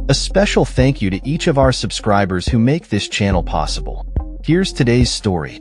A special thank you to each of our subscribers who make this channel possible. Here's today's story.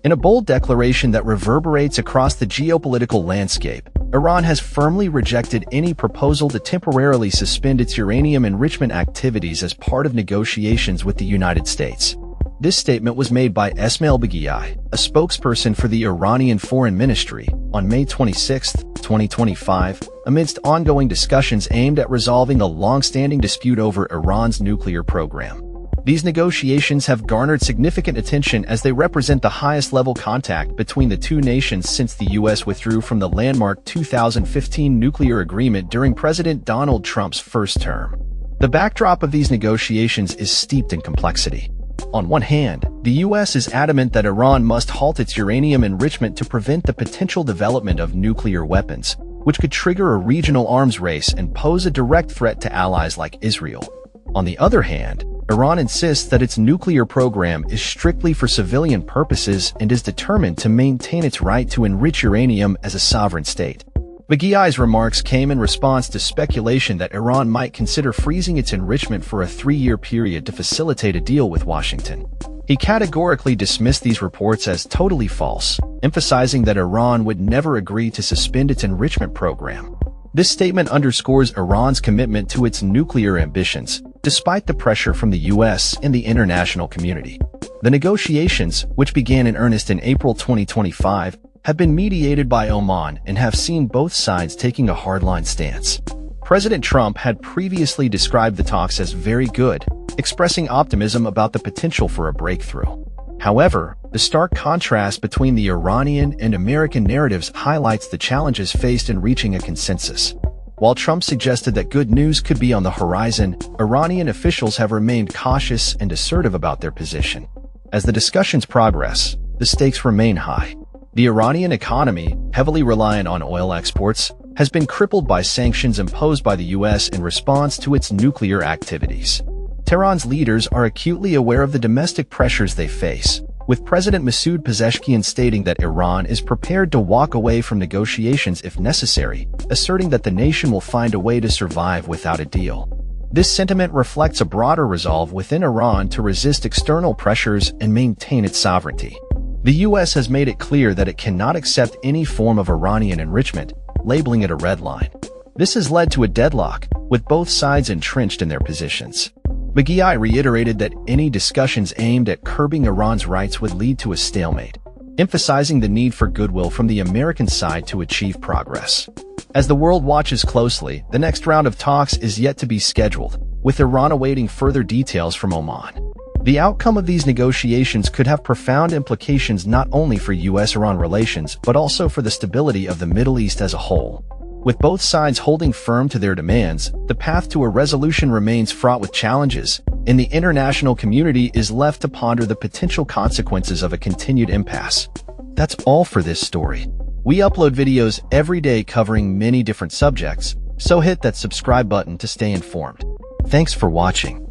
In a bold declaration that reverberates across the geopolitical landscape, Iran has firmly rejected any proposal to temporarily suspend its uranium enrichment activities as part of negotiations with the United States. This statement was made by Esmail Baghaei, a spokesperson for the Iranian Foreign Ministry, on May 26, 2025, amidst ongoing discussions aimed at resolving a long-standing dispute over Iran's nuclear program. These negotiations have garnered significant attention as they represent the highest-level contact between the two nations since the U.S. withdrew from the landmark 2015 nuclear agreement during President Donald Trump's first term. The backdrop of these negotiations is steeped in complexity. On one hand, the U.S. is adamant that Iran must halt its uranium enrichment to prevent the potential development of nuclear weapons, which could trigger a regional arms race and pose a direct threat to allies like Israel. On the other hand, Iran insists that its nuclear program is strictly for civilian purposes and is determined to maintain its right to enrich uranium as a sovereign state. Baghaei's remarks came in response to speculation that Iran might consider freezing its enrichment for a 3-year period to facilitate a deal with Washington. He categorically dismissed these reports as totally false, emphasizing that Iran would never agree to suspend its enrichment program. This statement underscores Iran's commitment to its nuclear ambitions, despite the pressure from the U.S. and the international community. The negotiations, which began in earnest in April 2025, have been mediated by Oman and have seen both sides taking a hardline stance. President Trump had previously described the talks as very good, expressing optimism about the potential for a breakthrough. However, the stark contrast between the Iranian and American narratives highlights the challenges faced in reaching a consensus. While Trump suggested that good news could be on the horizon, Iranian officials have remained cautious and assertive about their position. As the discussions progress, the stakes remain high. The Iranian economy, heavily reliant on oil exports, has been crippled by sanctions imposed by the U.S. in response to its nuclear activities. Tehran's leaders are acutely aware of the domestic pressures they face, with President Masoud Pezeshkian stating that Iran is prepared to walk away from negotiations if necessary, asserting that the nation will find a way to survive without a deal. This sentiment reflects a broader resolve within Iran to resist external pressures and maintain its sovereignty. The U.S. has made it clear that it cannot accept any form of Iranian enrichment, labeling it a red line. This has led to a deadlock, with both sides entrenched in their positions. Baghaei reiterated that any discussions aimed at curbing Iran's rights would lead to a stalemate, emphasizing the need for goodwill from the American side to achieve progress. As the world watches closely, the next round of talks is yet to be scheduled, with Iran awaiting further details from Oman. The outcome of these negotiations could have profound implications not only for U.S.-Iran relations but also for the stability of the Middle East as a whole. With both sides holding firm to their demands, the path to a resolution remains fraught with challenges, and the international community is left to ponder the potential consequences of a continued impasse. That's all for this story. We upload videos every day covering many different subjects, so hit that subscribe button to stay informed. Thanks for watching.